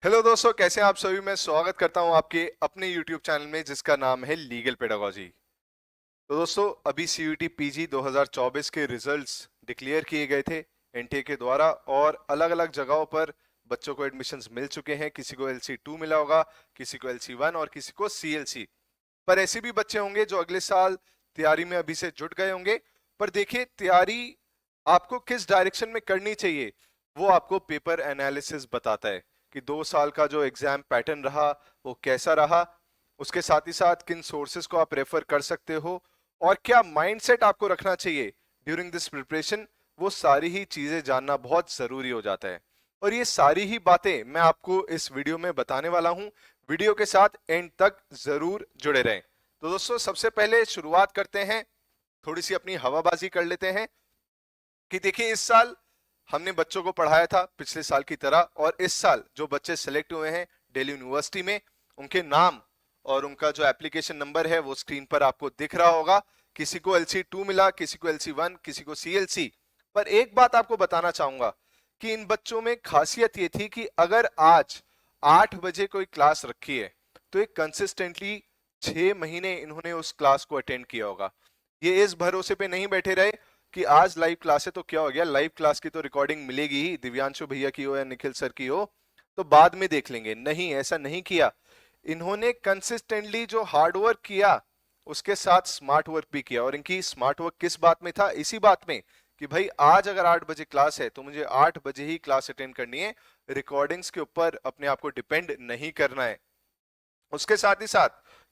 Hello दोस्तों, कैसे हैं आप सभी। मैं स्वागत करता हूं आपके अपने यूट्यूब चैनल में जिसका नाम है लीगल पेडागोजी। तो दोस्तों, अभी सीयूटी पीजी 2024 के रिजल्ट्स डिक्लेयर किए गए थे एनटीए के द्वारा और अलग अलग जगहों पर बच्चों को एडमिशन्स मिल चुके हैं। किसी को LC2 मिला होगा, किसी को LC1 और किसी को CLC। पर ऐसे भी बच्चे होंगे जो अगले साल तैयारी में अभी से जुट गए होंगे। पर देखिए, तैयारी आपको किस डायरेक्शन में करनी चाहिए वो आपको पेपर एनालिसिस बताता है कि 2 साल का जो एग्जाम पैटर्न रहा वो कैसा रहा। उसके साथ ही साथ किन सोर्सेज को आप रेफर कर सकते हो और क्या माइंडसेट आपको रखना चाहिए ड्यूरिंग दिस प्रिपरेशन, वो सारी ही चीजें जानना बहुत जरूरी हो जाता है। और ये सारी ही बातें मैं आपको इस वीडियो में बताने वाला हूं। वीडियो के साथ एंड तक जरूर जुड़े रहें। तो दोस्तों, सबसे पहले शुरुआत करते हैं, थोड़ी सी अपनी हवाबाजी कर लेते हैं कि देखिए, इस साल हमने बच्चों को पढ़ाया था पिछले साल की तरह, और इस साल जो बच्चे सिलेक्ट हुए हैं दिल्ली यूनिवर्सिटी में, उनके नाम और उनका जो एप्लीकेशन नंबर है वो स्क्रीन पर आपको दिख रहा होगा। किसी को LC2 मिला, किसी को LC1, किसी को CLC। पर एक बात आपको बताना चाहूंगा कि इन बच्चों में खासियत ये थी कि अगर आज 8 बजे कोई क्लास रखी है तो एक कंसिस्टेंटली 6 महीने इन्होंने उस क्लास को अटेंड किया होगा। ये इस भरोसे पे नहीं बैठे रहे कि आज लाइव क्लास है तो क्या हो गया, लाइव क्लास की तो रिकॉर्डिंग मिलेगी ही, दिव्यांशु भैया की हो या निखिल सर की हो, तो बाद में देख लेंगे। नहीं, ऐसा नहीं किया। इन्होंने कंसिस्टेंटली जो हार्ड वर्क किया उसके साथ स्मार्ट वर्क भी किया। और इनकी स्मार्ट वर्क किस बात में था? इसी बात में कि भाई आज अगर 8 बजे क्लास है तो मुझे 8 बजे ही क्लास अटेंड करनी है, रिकॉर्डिंग्स के ऊपर अपने आप को डिपेंड नहीं करना है। उसके साथ ही साथ,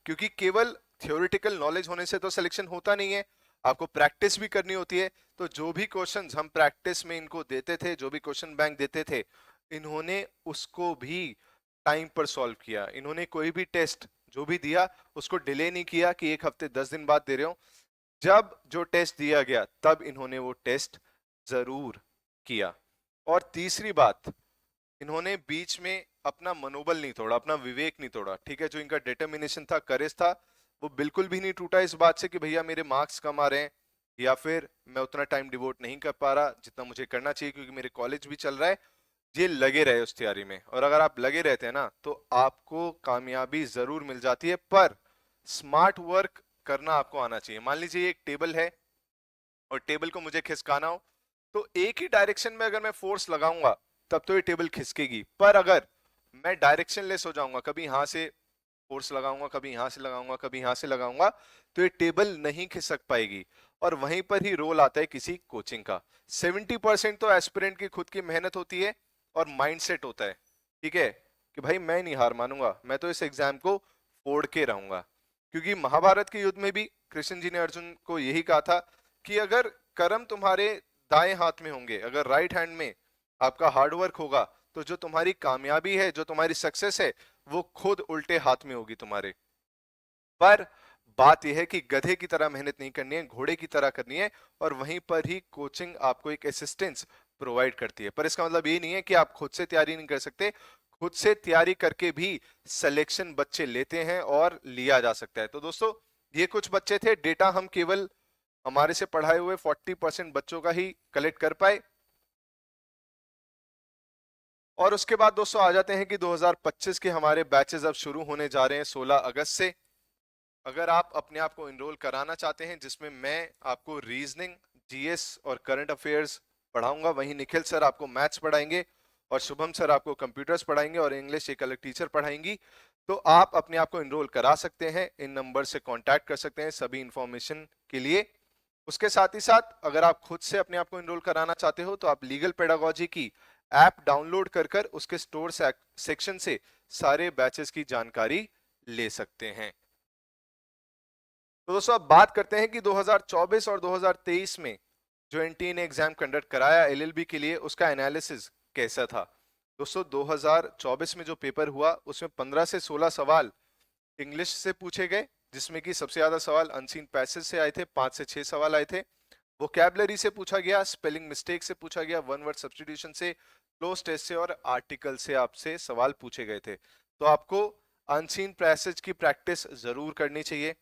क्योंकि केवल थ्योरेटिकल नॉलेज होने से तो सिलेक्शन होता नहीं है, आपको प्रैक्टिस भी करनी होती है। तो जो भी क्वेश्चंस हम प्रैक्टिस में इनको देते थे, जो भी क्वेश्चन बैंक देते थे, इन्होंने उसको भी टाइम पर सॉल्व किया। इन्होंने कोई भी टेस्ट जो भी दिया उसको डिले नहीं किया कि 1 हफ्ते 10 दिन बाद दे रहे हो। जब जो टेस्ट दिया गया तब इन्होंने वो टेस्ट जरूर किया। और तीसरी बात, इन्होंने बीच में अपना मनोबल नहीं तोड़ा, अपना विवेक नहीं तोड़ा। ठीक है, जो इनका डिटर्मिनेशन था, करेज था, वो बिल्कुल भी नहीं टूटा इस बात से कि भैया मेरे मार्क्स कम आ रहे हैं या फिर मैं उतना टाइम डिवोट नहीं कर पा रहा जितना मुझे करना चाहिए क्योंकि मेरे कॉलेज भी चल रहा है। ये लगे रहे उस तैयारी में, और अगर आप लगे रहते हैं ना तो आपको कामयाबी जरूर मिल जाती है। पर स्मार्ट वर्क करना आपको आना चाहिए। मान लीजिए एक टेबल है और टेबल को मुझे खिसकाना हो, तो एक ही डायरेक्शन में अगर मैं फोर्स लगाऊंगा तब तो ये टेबल खिसकेगी। पर अगर मैं डायरेक्शन लेस हो जाऊंगा, कभी यहां से फोर्स लगाऊंगा, कभी यहां से लगाऊंगा, कभी यहां से लगाऊंगा, तो ये टेबल नहीं खिसक पाएगी। और वहीं पर ही रोल आता है किसी कोचिंग का। 70% तो एस्पिरेंट की खुद की मेहनत होती है और माइंडसेट होता है। ठीक है, कि भाई मैं नहीं हार मानूंगा, मैं तो इस एग्जाम को फोड़ के रहूंगा। क्योंकि महाभारत के युद्ध में भी कृष्ण जी ने अर्जुन को यही कहा था कि अगर कर्म तुम्हारे दाएं हाथ में होंगे, अगर राइट हैंड में आपका हार्डवर्क होगा, तो जो तुम्हारी कामयाबी है, जो तुम्हारी सक्सेस है, वो खुद उल्टे हाथ में होगी तुम्हारे। पर बात यह है कि गधे की तरह मेहनत नहीं करनी है, घोड़े की तरह करनी है। और वहीं पर ही कोचिंग आपको एक असिस्टेंस प्रोवाइड करती है। पर इसका मतलब ये नहीं है कि आप खुद से तैयारी नहीं कर सकते। खुद से तैयारी करके भी सिलेक्शन बच्चे लेते हैं और लिया जा सकता है। तो दोस्तों, ये कुछ बच्चे थे, डेटा हम केवल हमारे से पढ़ाए हुए 40% बच्चों का ही कलेक्ट कर पाए। और उसके बाद दोस्तों आ जाते हैं कि 2025 के हमारे बैचेस अब शुरू होने जा रहे हैं 16 अगस्त से। अगर आप अपने आप को इनरोल कराना चाहते हैं, जिसमें मैं आपको रीजनिंग, GS और करंट अफेयर्स पढ़ाऊंगा, वहीं निखिल सर आपको मैथ्स पढ़ाएंगे और शुभम सर आपको कंप्यूटर्स पढ़ाएंगे और इंग्लिश एक अलग टीचर पढ़ाएंगी, तो आप अपने आप को इनरोल करा सकते हैं। इन नंबर से कांटेक्ट कर सकते हैं सभी इंफॉर्मेशन के लिए। उसके साथ ही साथ अगर आप खुद से अपने आप को इनरोल कराना चाहते हो तो आप लीगल पेडागोजी की ऐप डाउनलोड कर कर उसके स्टोर सेक्शन से सारे बैचेस की जानकारी ले सकते हैं। तो दोस्तों, अब बात करते हैं कि 2024 और 2023 में जो एनटीए ने एग्जाम कंडक्ट कराया LLB के लिए, उसका एनालिसिस कैसा था। दोस्तों, 2024 में जो पेपर हुआ उसमें 15 से 16 सवाल इंग्लिश से पूछे गए, जिसमें कि सबसे ज्यादा सवाल अनसीन पैसेज से आए थे, 5 से 6 सवाल आए थे। वोकैबुलरी से पूछा गया, स्पेलिंग मिस्टेक से पूछा गया, वन वर्ड सब्स्टिट्यूशन से, क्लोज टेस्ट से और आर्टिकल से आपसे सवाल पूछे गए थे। तो आपको अनसीन पैसेज की प्रैक्टिस जरूर करनी चाहिए।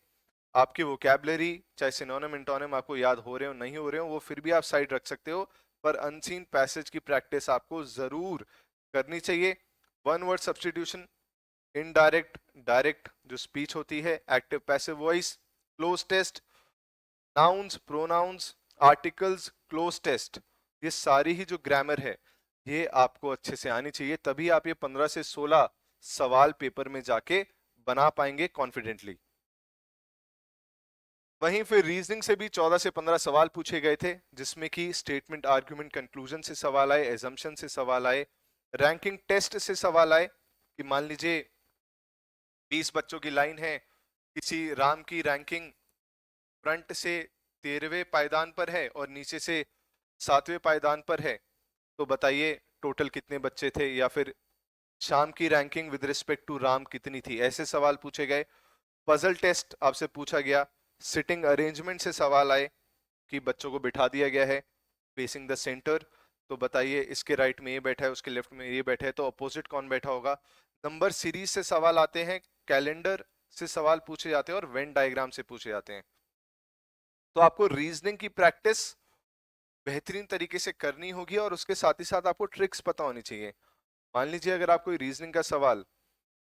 आपकी वोकैबुलरी, चाहे सिनोनिम इंटोनिम आपको याद हो रहे हो नहीं हो रहे हो, वो फिर भी आप साइड रख सकते हो, पर अनसीन पैसेज की प्रैक्टिस आपको जरूर करनी चाहिए। One word substitution, indirect, direct जो स्पीच होती है, active passive voice, cloze test, nouns, pronouns, articles, cloze test, ये सारी ही जो ग्रामर है ये आपको अच्छे से आनी चाहिए, तभी आप ये 15 से 16 सवाल पेपर में जाके बना पाएंगे कॉन्फिडेंटली। वहीं फिर रीजनिंग से भी 14 से 15 सवाल पूछे गए थे, जिसमें कि स्टेटमेंट, आर्गुमेंट, कंक्लूजन से सवाल आए, एजम्पशन से सवाल आए, रैंकिंग टेस्ट से सवाल आए कि मान लीजिए 20 बच्चों की लाइन है, किसी राम की रैंकिंग फ्रंट से 13वें पायदान पर है और नीचे से 7वें पायदान पर है, तो बताइए टोटल कितने बच्चे थे, या फिर शाम की ranking with respect to Ram कितनी थी, ऐसे सवाल पूछे गए। पजल टेस्ट आपसे पूछा गया, सिटिंग अरेंजमेंट से सवाल आए कि बच्चों को बिठा दिया गया है फेसिंग द सेंटर, तो बताइए इसके राइट में ये बैठा है, उसके लेफ्ट में ये बैठा है, तो अपोजिट कौन बैठा होगा। नंबर सीरीज से सवाल आते हैं, कैलेंडर से सवाल पूछे जाते हैं और वेन डायग्राम से पूछे जाते हैं। तो आपको रीजनिंग की प्रैक्टिस बेहतरीन तरीके से करनी होगी और उसके साथ ही साथ आपको ट्रिक्स पता होनी चाहिए। मान लीजिए अगर आप कोई रीजनिंग का सवाल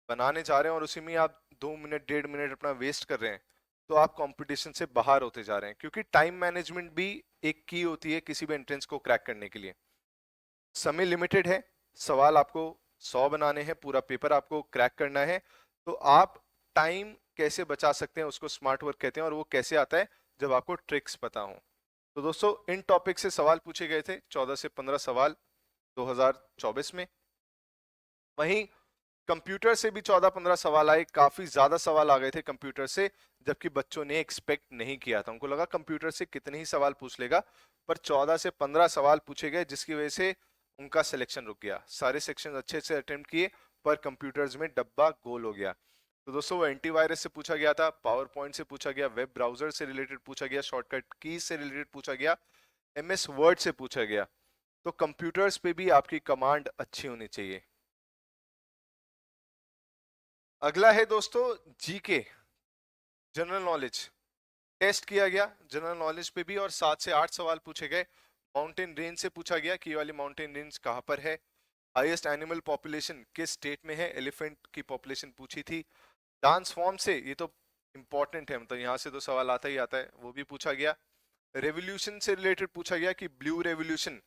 बनाने जा रहे हैं और उसी में आप 2 मिनट 1.5 मिनट अपना वेस्ट कर रहे हैं, तो आप कंपटीशन से बाहर होते जा रहे हैं, क्योंकि टाइम मैनेजमेंट भी एक की होती है किसी भी एंट्रेंस को क्रैक करने के लिए। समय लिमिटेड है, सवाल आपको 100 बनाने हैं, पूरा पेपर आपको क्रैक करना है, तो आप टाइम कैसे बचा सकते हैं उसको स्मार्ट वर्क कहते हैं, और वो कैसे आता है जब आपको ट्रिक्स पता हो। तो दोस्तों इन टॉपिक से सवाल पूछे गए थे, 14 से 15 सवाल 2024 में। वहीं कंप्यूटर से भी 14-15 सवाल आए, काफी ज्यादा सवाल आ गए थे कंप्यूटर से, जबकि बच्चों ने एक्सपेक्ट नहीं किया था। उनको लगा कंप्यूटर से कितने ही सवाल पूछ लेगा, पर 14 से 15 सवाल पूछे गए, जिसकी वजह से उनका सिलेक्शन रुक गया। सारे सेक्शन अच्छे से अटेम्प्ट किए, पर कंप्यूटर्स में डब्बा गोल हो गया। तो दोस्तों वो एंटीवायरस से पूछा गया था, पावर पॉइंट से पूछा गया, वेब ब्राउजर से रिलेटेड पूछा गया, शॉर्टकट कीज से रिलेटेड पूछा गया, MS वर्ड से पूछा गया। तो कंप्यूटर्स पे भी आपकी कमांड अच्छी होनी चाहिए। अगला है दोस्तों जीके, जनरल नॉलेज। टेस्ट किया गया जनरल नॉलेज पे भी और 7 से 8 सवाल पूछे गए। माउंटेन रेंज से पूछा गया कि ये वाली माउंटेन रेंज कहाँ पर है। हाईएस्ट एनिमल पॉपुलेशन किस स्टेट में है, एलिफेंट की पॉपुलेशन पूछी थी। डांस फॉर्म से, ये तो इंपॉर्टेंट है, मतलब यहाँ से तो सवाल आता ही आता है, वो भी पूछा गया। रेवोल्यूशन से रिलेटेड पूछा गया कि ब्लू रेवोल्यूशन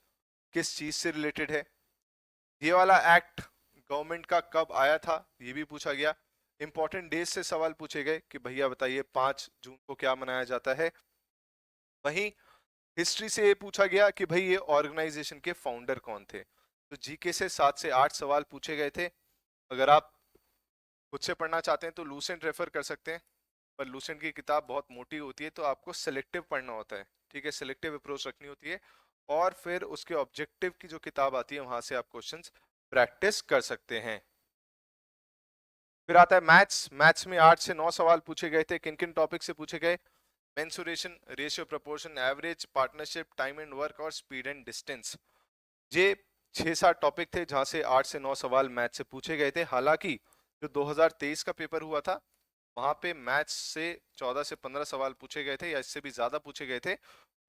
किस चीज से रिलेटेड है। ये वाला एक्ट गवर्नमेंट का कब आया था, ये भी पूछा गया। इंपॉर्टेंट डेज से सवाल पूछे गए कि भैया बताइए 5 जून को क्या मनाया जाता है। वहीं हिस्ट्री से ये पूछा गया कि भाई ये ऑर्गेनाइजेशन के फाउंडर कौन थे। तो जीके से 7 से 8 सवाल पूछे गए थे। अगर आप खुद से पढ़ना चाहते हैं तो लूसेंट रेफर कर सकते हैं, पर लूसेंट की किताब बहुत मोटी होती है, तो आपको सिलेक्टिव पढ़ना होता है, ठीक है, सिलेक्टिव अप्रोच रखनी होती है, और फिर उसके ऑब्जेक्टिव की जो किताब आती है वहां से आप क्वेश्चंस प्रैक्टिस कर सकते हैं। फिर आता है मैथ्स। मैथ्स में 8 से 9 सवाल पूछे गए थे। किन किन टॉपिक से पूछे गए? Mensuration, ratio, proportion, average, partnership, time and work और स्पीड एंड डिस्टेंस। ये 6-7 टॉपिक थे जहां से 8 से 9 सवाल मैथ्स से पूछे गए थे। हालांकि जो 2023 का पेपर हुआ था वहां पे मैथ्स से 14 से 15 सवाल पूछे गए थे, या इससे भी ज्यादा पूछे गए थे,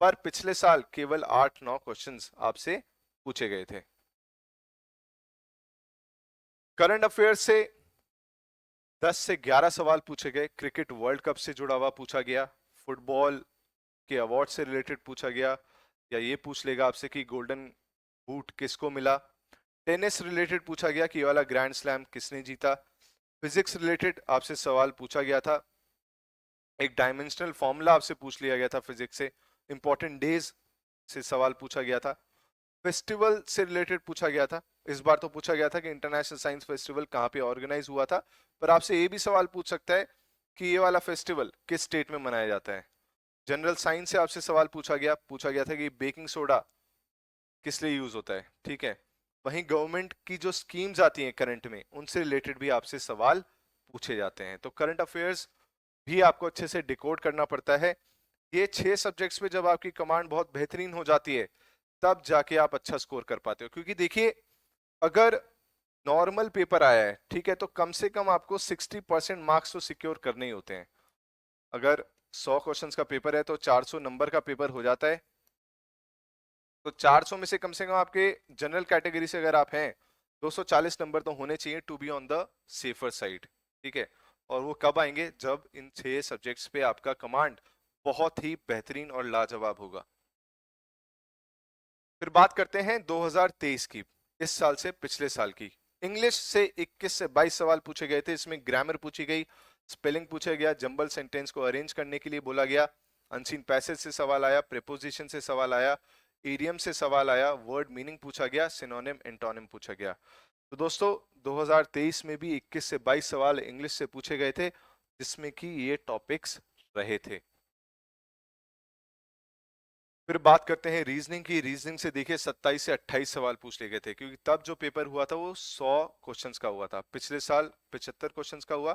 पर पिछले साल केवल 8-9 क्वेश्चंस आपसे पूछे गए थे। करंट अफेयर्स से 10 से 11 सवाल पूछे गए। क्रिकेट वर्ल्ड कप से जुड़ा हुआ पूछा गया, फुटबॉल के अवार्ड से रिलेटेड पूछा गया, या ये पूछ लेगा आपसे कि गोल्डन बूट किसको मिला। टेनिस रिलेटेड पूछा गया कि ये वाला ग्रैंड स्लैम किसने जीता। फिजिक्स रिलेटेड आपसे सवाल पूछा गया था, एक डायमेंशनल फॉर्मूला आपसे पूछ लिया गया था फिजिक्स से। इंपॉर्टेंट डेज से सवाल पूछा गया था। फेस्टिवल से रिलेटेड पूछा गया था। इस बार तो पूछा गया था कि इंटरनेशनल साइंस फेस्टिवल कहाँ पे ऑर्गेनाइज हुआ था, पर आपसे ये भी सवाल पूछ सकता है कि ये वाला फेस्टिवल किस स्टेट में मनाया जाता है। जनरल साइंस से आपसे सवाल पूछा गया था कि बेकिंग सोडा किस लिए यूज होता है, ठीक है। वहीं गवर्नमेंट की जो स्कीम्स आती हैं करंट में, उनसे रिलेटेड भी आपसे सवाल पूछे जाते हैं। तो करंट अफेयर्स भी आपको अच्छे से डिकोड करना पड़ता है। ये 6 सब्जेक्ट्स में जब आपकी कमांड बहुत बेहतरीन हो जाती है, तब जाके आप अच्छा स्कोर कर पाते हो। क्योंकि देखिए, अगर नॉर्मल पेपर आया है, ठीक है, तो कम से कम आपको 60% मार्क्स तो सिक्योर करने ही होते हैं। अगर 100 क्वेश्चंस का पेपर है तो 400 नंबर का पेपर हो जाता है। तो 400 में से कम आपके जनरल कैटेगरी से अगर आप हैं 240 नंबर तो होने चाहिए to be on the safer side, ठीक है। और वो कब आएंगे, जब इन 6 सब्जेक्ट्स पे आपका कमांड बहुत ही बेहतरीन और लाजवाब होगा। फिर बात करते हैं 2023 की, इस साल से पिछले साल की। इंग्लिश से 21 से 22 सवाल पूछे गए थे। इसमें ग्रामर पूछी गई, स्पेलिंग पूछा गया, जंबल सेंटेंस को अरेंज करने के लिए बोला गया, अनसीन पैसेज से सवाल आया, प्रीपोजिशन से सवाल आया, इडियम से सवाल आया, वर्ड मीनिंग पूछा गया, सिनोनिम एंटोनिम पूछा गया। तो दोस्तों 2023 में भी 21 से 22 सवाल इंग्लिश से पूछे गए थे, जिसमें कि ये टॉपिक्स रहे थे। फिर बात करते हैं रीजनिंग की। रीजनिंग से देखिए 27 से 28 सवाल पूछ लिए गए थे, क्योंकि तब जो पेपर हुआ था वो 100 क्वेश्चंस का हुआ था। पिछले साल 75 क्वेश्चंस का हुआ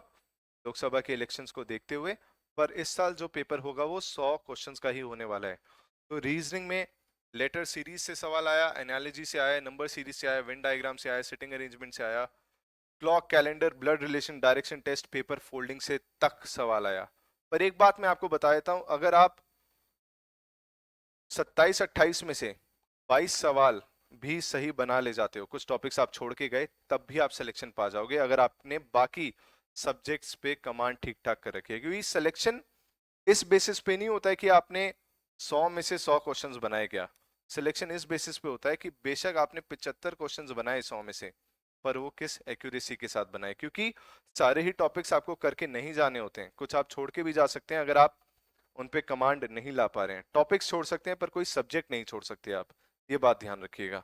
लोकसभा के इलेक्शंस को देखते हुए, पर इस साल जो पेपर होगा वो 100 क्वेश्चंस का ही होने वाला है। तो रीजनिंग में लेटर सीरीज से सवाल आया, एनालॉजी से आया, नंबर सीरीज से आया, वेन डायग्राम से आया, सिटिंग अरेंजमेंट से आया, clock, calendar, blood relation, direction test, paper folding से तक सवाल आया। पर एक बात मैं आपको बता देता हूं, अगर आप 27-28 में से 22 सवाल भी सही बना ले जाते हो, कुछ टॉपिक्स आप छोड़ के गए, तब भी आप सिलेक्शन पा जाओगे, अगर आपने बाकी सब्जेक्ट्स पे कमांड ठीक ठाक कर रखी है। क्योंकि सिलेक्शन इस बेसिस पे नहीं होता है कि आपने 100 में से 100 क्वेश्चंस बनाए क्या। सिलेक्शन इस बेसिस पे होता है कि बेशक आपने 75 क्वेश्चंस बनाए 100 में से, पर वो किस एक्यूरेसी के साथ बनाए, क्योंकि सारे ही टॉपिक्स आपको करके नहीं जाने होते हैं। कुछ आप छोड़ के भी जा सकते हैं अगर आप उन पे कमांड नहीं ला पा रहे हैं। टॉपिक्स छोड़ सकते हैं पर कोई सब्जेक्ट नहीं छोड़ सकते आप, ये बात ध्यान रखिएगा।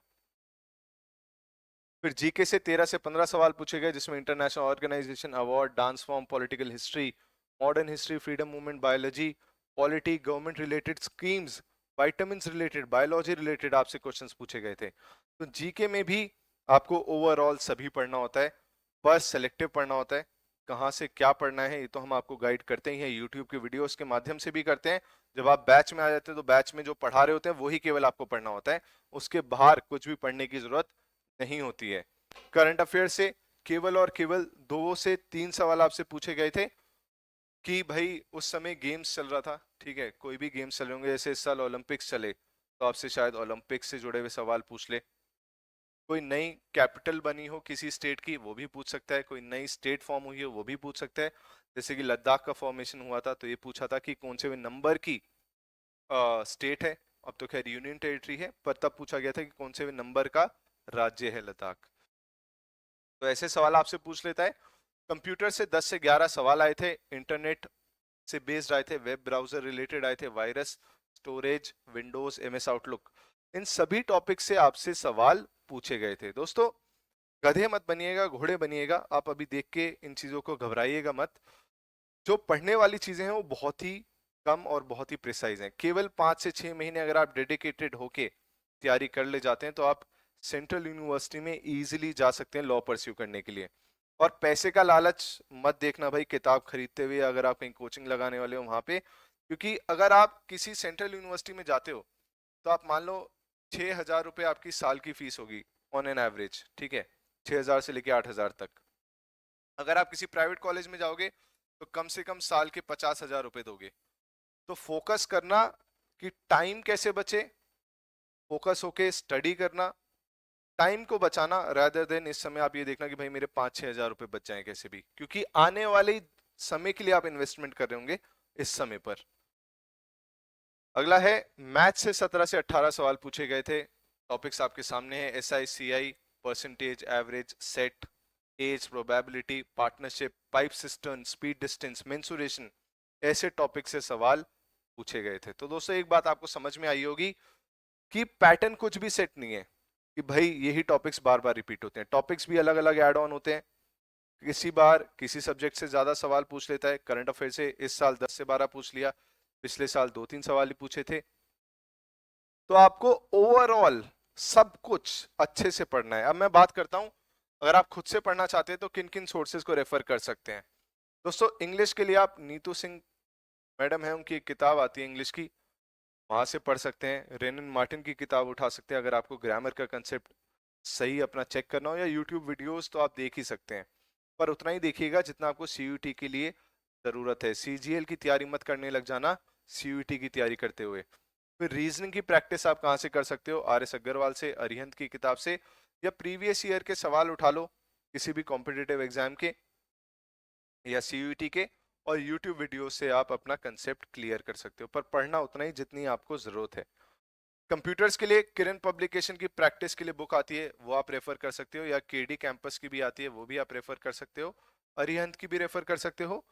फिर जीके से 13 से 15 सवाल पूछे गए, जिसमें international organisation, award, dance form, political history, modern history, freedom movement, biology, polity, government related schemes, vitamin related, biology related आपसे क्वेश्चंस पूछे गए थे। तो जीके में भी आपको ओवरऑल सभी पढ़ना होता है, बस सेलेक्टिव पढ़ना होता है। कहाँ से क्या पढ़ना है ये तो हम आपको गाइड करते ही हैं, यूट्यूब के वीडियोस के माध्यम से भी करते हैं। जब आप बैच में आ जाते हैं तो बैच में जो पढ़ा रहे होते हैं वही केवल आपको पढ़ना होता है, उसके बाहर कुछ भी पढ़ने की जरूरत नहीं होती है। करंट अफेयर से केवल और केवल 2 से 3 सवाल आपसे पूछे गए थे कि भाई उस समय गेम्स चल रहा था, ठीक है, कोई भी गेम्स चले होंगे, जैसे इस साल ओलंपिक्स चले तो आपसे शायद ओलंपिक्स से जुड़े हुए सवाल पूछ ले। कोई नई कैपिटल बनी हो किसी स्टेट की, वो भी पूछ सकता है। कोई नई स्टेट फॉर्म हुई हो, वो भी पूछ सकता है। जैसे कि लद्दाख का फॉर्मेशन हुआ था तो ये पूछा था कि कौन से नंबर की स्टेट है। अब तो खैर यूनियन टेरिटरी है, पर तब पूछा गया था कि कौन से नंबर का राज्य है लद्दाख। तो ऐसे सवाल आपसे पूछ लेता है। कंप्यूटर से 10 से 11 सवाल आए थे, इंटरनेट से बेस्ड आए थे, वेब ब्राउजर रिलेटेड आए थे, virus, storage, Windows, MS Outlook, इन सभी टॉपिक से आपसे सवाल पूछे गए थे। दोस्तों गधे मत बनिएगा, घोड़े बनिएगा। आप अभी देख के इन चीजों को घबराइएगा मत। जो पढ़ने वाली चीजें हैं वो बहुत ही कम और बहुत ही प्रिसाइज हैं। केवल 5 से 6 महीने अगर आप डेडिकेटेड होके तैयारी कर ले जाते हैं तो आप सेंट्रल यूनिवर्सिटी में इजीली जा सकते हैं लॉ परस्यू करने के लिए। और पैसे का लालच मत देखना भाई किताब खरीदते हुए, अगर आप कहीं कोचिंग लगाने वाले हो वहां पे, क्योंकि अगर आप किसी सेंट्रल यूनिवर्सिटी में जाते हो तो आप मान लो 6,000 रुपये आपकी साल की फीस होगी ऑन एन एवरेज, ठीक है, 6,000 से लेके 8,000 तक। अगर आप किसी प्राइवेट कॉलेज में जाओगे तो कम से कम साल के 50,000 रुपए दोगे। तो फोकस करना कि टाइम कैसे बचे, फोकस होके स्टडी करना, टाइम को बचाना, रादर देन इस समय आप ये देखना कि भाई मेरे 5-6 हज़ार रुपए बच जाएं कैसे भी, क्योंकि आने वाले समय के लिए आप इन्वेस्टमेंट कर रहे होंगे इस समय पर। अगला है मैथ से 17 से 18 सवाल पूछे गए थे। टॉपिक्स आपके सामने है, SI CI, percentage, average, set, age, probability, partnership, pipe system, speed distance, mensuration, ऐसे टॉपिक से सवाल पूछे गए थे। तो दोस्तों एक बात आपको समझ में आई होगी कि पैटर्न कुछ भी सेट नहीं है कि भाई यही टॉपिक्स बार बार रिपीट होते हैं। टॉपिक्स भी अलग अलग ऐड ऑन होते हैं। किसी बार किसी सब्जेक्ट से ज्यादा सवाल पूछ लेता है। करंट अफेयर से इस साल 10 से 12 पूछ लिया, पिछले साल 2-3 सवाल ही पूछे थे। तो आपको ओवरऑल सब कुछ अच्छे से पढ़ना है। अब मैं बात करता हूं, अगर आप खुद से पढ़ना चाहते हैं तो किन किन सोर्सेज को रेफर कर सकते हैं। दोस्तों इंग्लिश के लिए आप नीतू सिंह मैडम है, उनकी एक किताब आती है इंग्लिश की, वहां से पढ़ सकते हैं। रेनन मार्टिन की किताब उठा सकते हैं अगर आपको ग्रामर का कंसेप्ट सही अपना चेक करना हो, या यूट्यूब वीडियोस तो आप देख ही सकते हैं, पर उतना ही देखिएगा जितना आपको CUET के लिए जरूरत है। CGL की तैयारी मत करने लग जाना CUET की तैयारी करते हुए। फिर रीजनिंग की प्रैक्टिस आप कहाँ से कर सकते हो, RS अग्रवाल से, अरिहंत की किताब से, या प्रीवियस ईयर के सवाल उठा लो किसी भी कॉम्पिटिटिव एग्जाम के या सीयूईटी के, और यूट्यूब वीडियो से आप अपना कंसेप्ट क्लियर कर सकते हो, पर पढ़ना उतना ही जितनी आपको जरूरत है। कंप्यूटर्स के लिए किरण पब्लिकेशन की प्रैक्टिस के लिए बुक आती है, वो आप रेफर कर सकते हो, या केडी कैंपस की भी आती है, वो भी आप रेफर कर सकते हो, अरिहंत की भी रेफर कर सकते हो।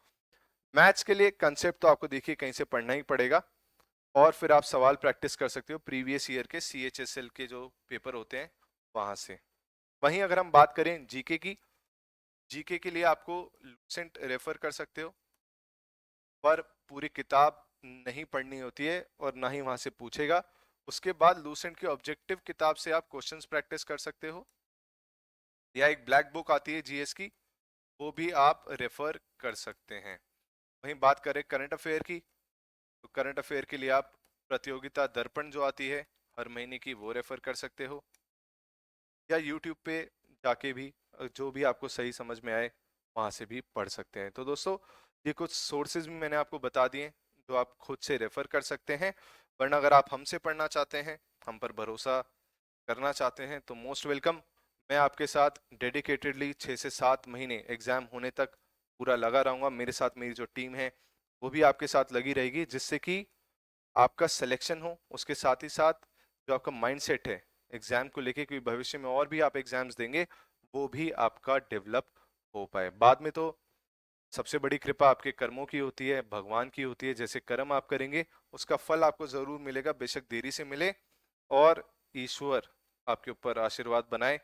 मैथ्स के लिए कंसेप्ट तो आपको देखिए कहीं से पढ़ना ही पड़ेगा, और फिर आप सवाल प्रैक्टिस कर सकते हो प्रीवियस ईयर के CHSL के जो पेपर होते हैं वहां से। वहीं अगर हम बात करें जीके की, जीके के लिए आपको लूसेंट रेफर कर सकते हो, पर पूरी किताब नहीं पढ़नी होती है और ना ही वहां से पूछेगा। उसके बाद लूसेंट के ऑब्जेक्टिव किताब से आप क्वेश्चंस प्रैक्टिस कर सकते हो, या एक ब्लैक बुक आती है जीएस की, वो भी आप रेफर कर सकते हैं। वहीं बात करें करंट अफेयर की, तो करंट अफेयर के लिए आप प्रतियोगिता दर्पण जो आती है हर महीने की, वो रेफर कर सकते हो, या यूट्यूब पे जाके भी जो भी आपको सही समझ में आए वहां से भी पढ़ सकते हैं। तो दोस्तों ये कुछ सोर्सेज भी मैंने आपको बता दिए जो आप खुद से रेफर कर सकते हैं, वरना अगर आप हमसे पढ़ना चाहते हैं, हम पर भरोसा करना चाहते हैं, तो मोस्ट वेलकम। मैं आपके साथ डेडिकेटेडली 6 से 7 महीने एग्जाम होने तक पूरा लगा रहूंगा। मेरे साथ मेरी जो टीम है वो भी आपके साथ लगी रहेगी, जिससे कि आपका सिलेक्शन हो, उसके साथ ही साथ जो आपका माइंडसेट है एग्जाम को लेके, क्योंकि भविष्य में और भी आप एग्जाम्स देंगे, वो भी आपका डेवलप हो पाए। बाद में तो सबसे बड़ी कृपा आपके कर्मों की होती है, भगवान की होती है। जैसे कर्म आप करेंगे उसका फल आपको जरूर मिलेगा, बेशक देरी से मिले, और ईश्वर आपके ऊपर आशीर्वाद बनाए,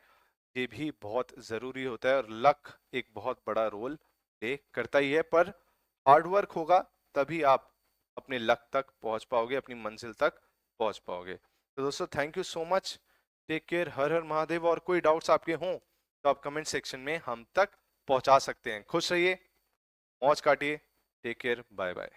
ये भी बहुत जरूरी होता है। और लक एक बहुत बड़ा रोल प्ले करता ही है, पर हार्डवर्क होगा तभी आप अपने लक तक पहुंच पाओगे, अपनी मंजिल तक पहुंच पाओगे। तो दोस्तों thank you so much, take care, हर हर महादेव। और कोई डाउट्स आपके हों तो आप कमेंट सेक्शन में हम तक पहुंचा सकते हैं। खुश रहिए, मौज काटिए, टेक केयर, बाय बाय।